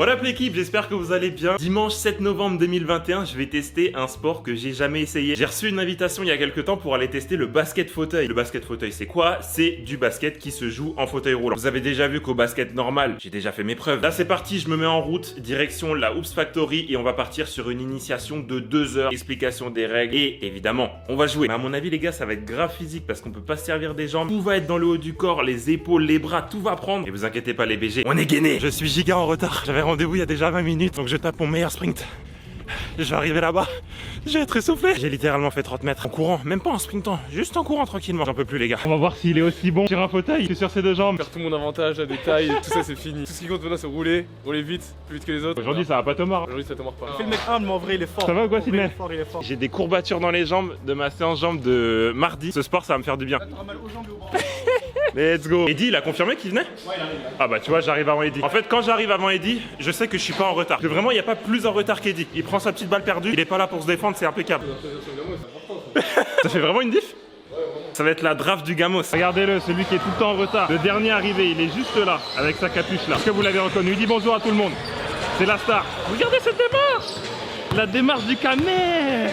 Voilà l'équipe, j'espère que vous allez bien. Dimanche 7 novembre 2021, je vais tester un sport que j'ai jamais essayé. J'ai reçu une invitation il y a quelques temps pour aller tester le basket fauteuil. Le basket fauteuil, c'est quoi? C'est du basket qui se joue en fauteuil roulant. Vous avez déjà vu qu'au basket normal, j'ai déjà fait mes preuves. Là c'est parti, je me mets en route, direction la Hoops Factory et on va partir sur une initiation de 2 heures. Explication des règles et évidemment, on va jouer. Mais à mon avis les gars, ça va être grave physique parce qu'on peut pas se servir des jambes. Tout va être dans le haut du corps, les épaules, les bras, tout va prendre. Et vous inquiétez pas les BG, on est gainé. Je suis giga en retard. J'avais rendez-vous il y a déjà 20 minutes, donc je tape mon meilleur sprint. Je vais arriver là-bas, je vais être essoufflé. J'ai littéralement fait 30 mètres en courant, même pas en sprintant, juste en courant tranquillement. J'en peux plus les gars. On va voir s'il est aussi bon sur un fauteuil que sur ses deux jambes. Faire tout mon avantage, la détail, tout ça c'est fini. Tout ce qui compte maintenant c'est rouler vite, plus vite que les autres. Aujourd'hui ça va pas te mordre. Aujourd'hui ça te mord pas. Fais le mec humble, mais en vrai il est fort. Ça va ou quoi Sydney? Il est fort. J'ai des courbatures dans les jambes de ma séance jambes de mardi. Ce sport ça va me faire du bien. T'auras mal aux jambes et aux bras. Let's go. Eddy il a confirmé qu'il venait? Ouais il arrive. Ah bah tu vois j'arrive avant Eddy. En fait quand j'arrive avant Eddy, je sais que je suis pas en retard. Que vraiment il n'y a pas plus en retard qu'Eddy. Il prend sa petite balle perdue, il est pas là pour se défendre, c'est impeccable. Ça fait vraiment une diff? Ça va être la draft du Gamos. Regardez-le, celui qui est tout le temps en retard. Le dernier arrivé, il est juste là, avec sa capuche là. Est-ce que vous l'avez reconnu? Il dit bonjour à tout le monde. C'est la star. Regardez cette démarche! La démarche du Camer!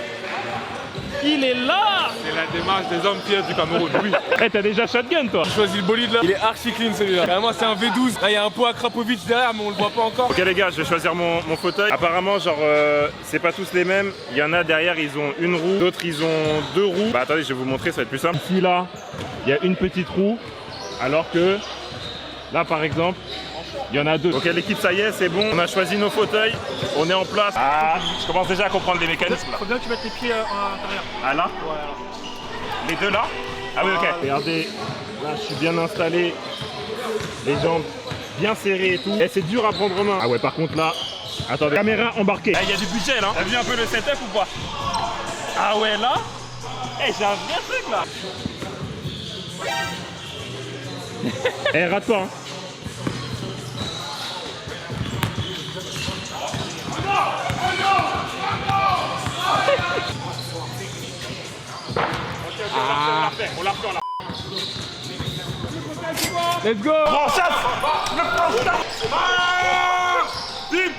Il est là! C'est la démarche des hommes fiers du Cameroun, oui. Eh, t'as déjà shotgun toi? J'ai choisi le bolide là, il est archi clean celui-là. Carrément c'est un V12, là il y a un pot à Krapovic derrière mais on le voit pas encore. Ok les gars, je vais choisir mon fauteuil. Apparemment genre c'est pas tous les mêmes. Il y en a derrière ils ont une roue, d'autres ils ont 2 roues. Bah attendez je vais vous montrer, ça va être plus simple. Ici là, il y a une petite roue, alors que là par exemple, il y en a 2. Ok l'équipe ça y est, c'est bon, on a choisi nos fauteuils, on est en place. Ah, je commence déjà à comprendre les mécanismes là. Faut bien que tu mettes les pieds à l'intérieur. Ah là? Ouais. Les deux là? Ah oui ok. Regardez, là je suis bien installé, les jambes bien serrées et tout. Et c'est dur à prendre en main. Ah ouais par contre là, attendez, caméra embarquée. Il y a du budget là. T'as vu un peu le setup ou pas? Ah ouais là? Eh j'ai un vrai truc là. Eh rate pas hein. On l'a refait, on l'a. Let's go! Prends chasse! Le prends chasse! Ah! Bim!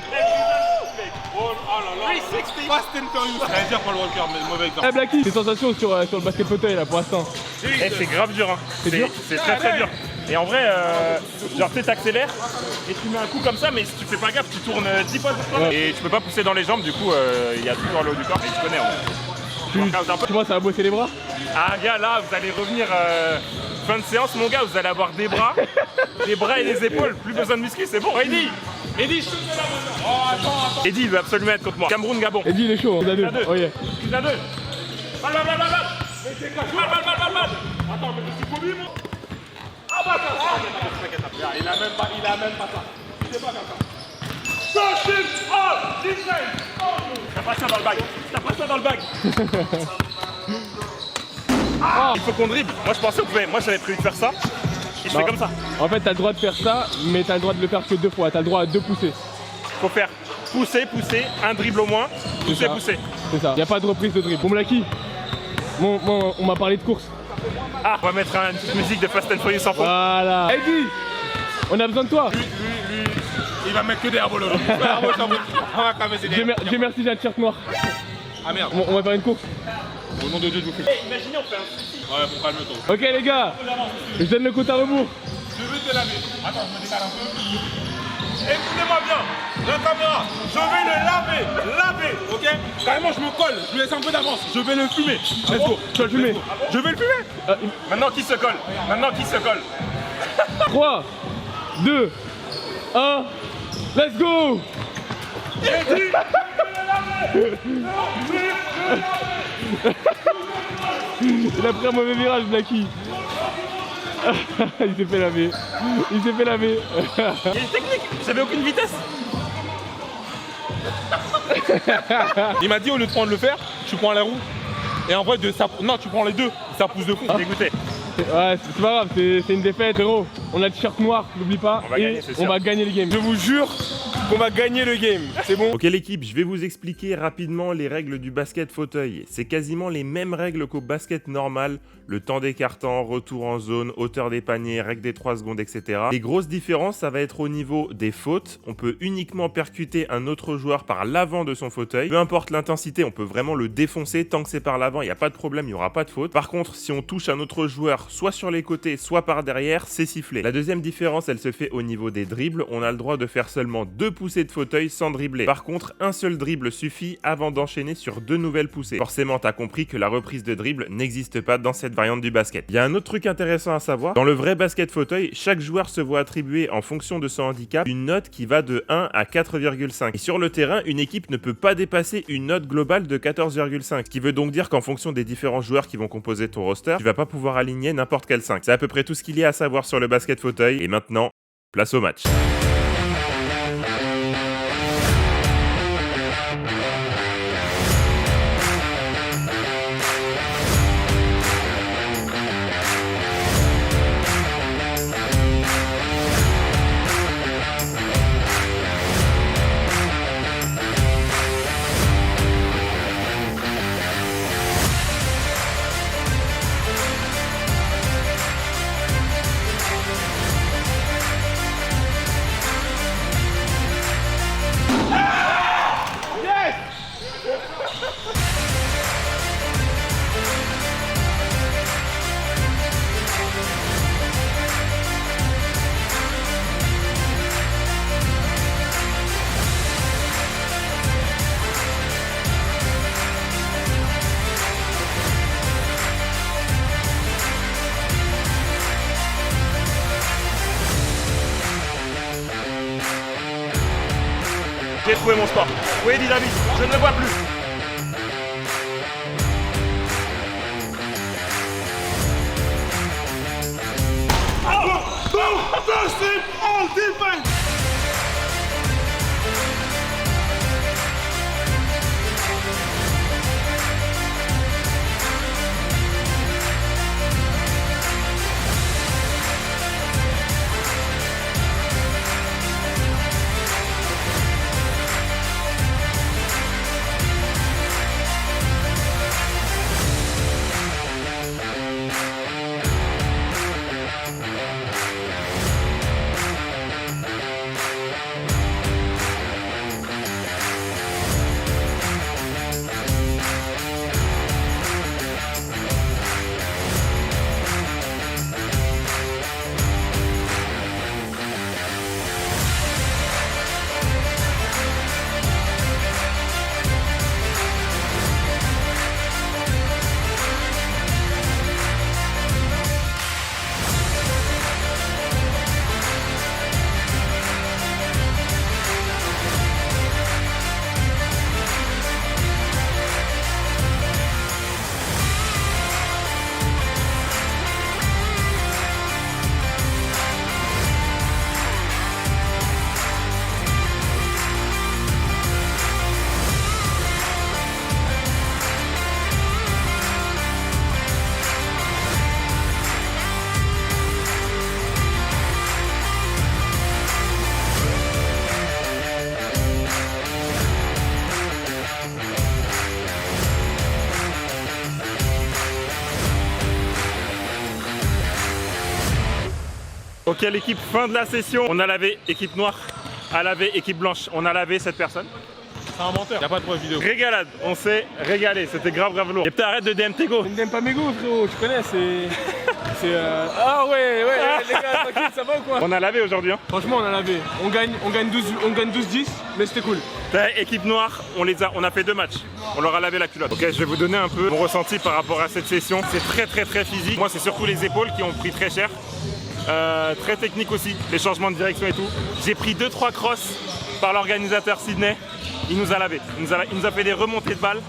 Oh là là! 360! Fast and Furious! J'allais dire Paul Walker, mais mauvais exemple. Eh Blacky, tes sensations sur le basket fauteuil là pour l'instant? Eh, c'est grave dur, hein. C'est dur? C'est très dur. Et en vrai, genre tu sais, t'accélères et tu mets un coup comme ça, mais si tu fais pas gaffe, tu tournes 10 fois sur toi. Et tu peux pas pousser dans les jambes, du coup, il y a tout dans le haut du corps. Et tu connais, en vrai. Tu vois ça va bosser les bras? Ah gars là vous allez revenir fin de séance mon gars, vous allez avoir des bras et des épaules, plus besoin de muscles, c'est bon. Eddy, je te fais la main. Oh attends. Eddy il veut absolument être contre moi. Cameroun Gabon. Eddy il est chaud, il a 2. Oh yeah. Il a 2. Balle. Attends mais je suis commis moi. Ah bah ça. Il a même pas ça. Il est pas comme ça. T'as pas ça dans le bag. Ah, il faut qu'on dribble. Moi je pensais qu'on pouvait. Moi j'avais prévu de faire ça. Et je fais comme ça. En fait t'as le droit de faire ça, mais t'as le droit de le faire que 2 fois. T'as le droit à 2 poussées. Faut faire pousser, un dribble au moins. Pousser. C'est ça. Y a pas de reprise de dribble. Bon Blacky, on m'a parlé de course. Ah, on va mettre une petite musique de Fast and Furious en fond. Voilà. Eddy, on a besoin de toi. Lui, il va mettre que des arboles. Dieu merci, j'ai un t-shirt noir. Ah merde. On va faire une course. Au nom de Dieu, je vous prie. Imaginez, on fait un souci. Ouais, faut calmer-toi. Ok les gars, je donne le compte à rebours. Je veux te laver. Attends, je me décale un peu. Écoutez-moi bien, la caméra, je vais le laver, ok? Carrément, je me colle, je lui laisse un peu d'avance, je vais le fumer. Let's go. Tu vas le fumer. Je vais le fumer. Maintenant, qui se colle? 3, 2, 1, let's go. Il a pris un mauvais virage, Blacky. Il s'est fait laver. Il y a une technique, j'avais aucune vitesse. Il m'a dit au lieu de prendre le fer, tu prends la roue. Et en vrai, non, tu prends les deux, ça pousse de fou. Dégoûté. Ouais, c'est pas grave, c'est une défaite, frérot. On a le t-shirt noir, n'oublie pas. On va gagner le game. Je vous jure qu'on va gagner le game, c'est bon. Ok l'équipe, je vais vous expliquer rapidement les règles du basket fauteuil. C'est quasiment les mêmes règles qu'au basket normal. le temps d'écartant, retour en zone, hauteur des paniers, règle des 3 secondes, etc. Les grosses différences, ça va être au niveau des fautes. On peut uniquement percuter un autre joueur par l'avant de son fauteuil. Peu importe l'intensité, on peut vraiment le défoncer tant que c'est par l'avant, il n'y a pas de problème, il n'y aura pas de faute. Par contre, si on touche un autre joueur, soit sur les côtés, soit par derrière, c'est sifflé. La deuxième différence, elle se fait au niveau des dribbles. On a le droit de faire seulement 2 poussées de fauteuil sans dribbler. Par contre, un seul dribble suffit avant d'enchaîner sur 2 nouvelles poussées. Forcément, t'as compris que la reprise de dribble n'existe pas dans cette variante du basket. Il y a un autre truc intéressant à savoir. Dans le vrai basket fauteuil, chaque joueur se voit attribuer en fonction de son handicap une note qui va de 1 à 4,5. Et sur le terrain, une équipe ne peut pas dépasser une note globale de 14,5. Ce qui veut donc dire qu'en fonction des différents joueurs qui vont composer ton roster, tu vas pas pouvoir aligner n'importe quel 5. C'est à peu près tout ce qu'il y a à savoir sur le basket fauteuil. Et maintenant, place au match. J'ai trouvé mon sport. Oui, dit David, je ne le vois plus. All defense. Ok, l'équipe, fin de la session. On a lavé équipe noire, a lavé équipe blanche. On a lavé cette personne. C'est un menteur. Y'a pas de preuve vidéo. Régalade, on s'est régalé, c'était grave lourd. Et peut-être arrête de DM tes go. Je n'aime pas mes goûts, frérot, tu connais, Ah ouais, les gars, tranquille, ça va ou quoi? On a lavé aujourd'hui, hein. Franchement, on a lavé. On gagne 12-10, mais c'était cool. Équipe noire, on a fait 2 matchs. On leur a lavé la culotte. Ok, je vais vous donner un peu mon ressenti par rapport à cette session. C'est très physique. Moi, c'est surtout les épaules qui ont pris très cher. Très technique aussi, les changements de direction et tout. J'ai pris 2-3 crosses par l'organisateur Sydney. Il nous a lavé. Il nous a fait des remontées de balles.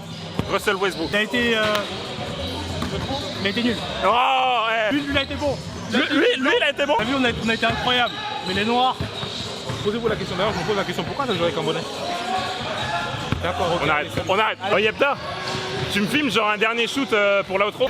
Russell Westbrook. Il a été nul. Oh, ouais. Lui, il a été bon. Lui, il a été bon. T'as vu, on a été incroyable. Mais les noirs. Posez-vous la question. D'ailleurs, je me pose la question, pourquoi t'as joué avec un bonnet? D'accord, ok. On arrête. Oh Yepta, tu me filmes genre un dernier shoot pour l'outro?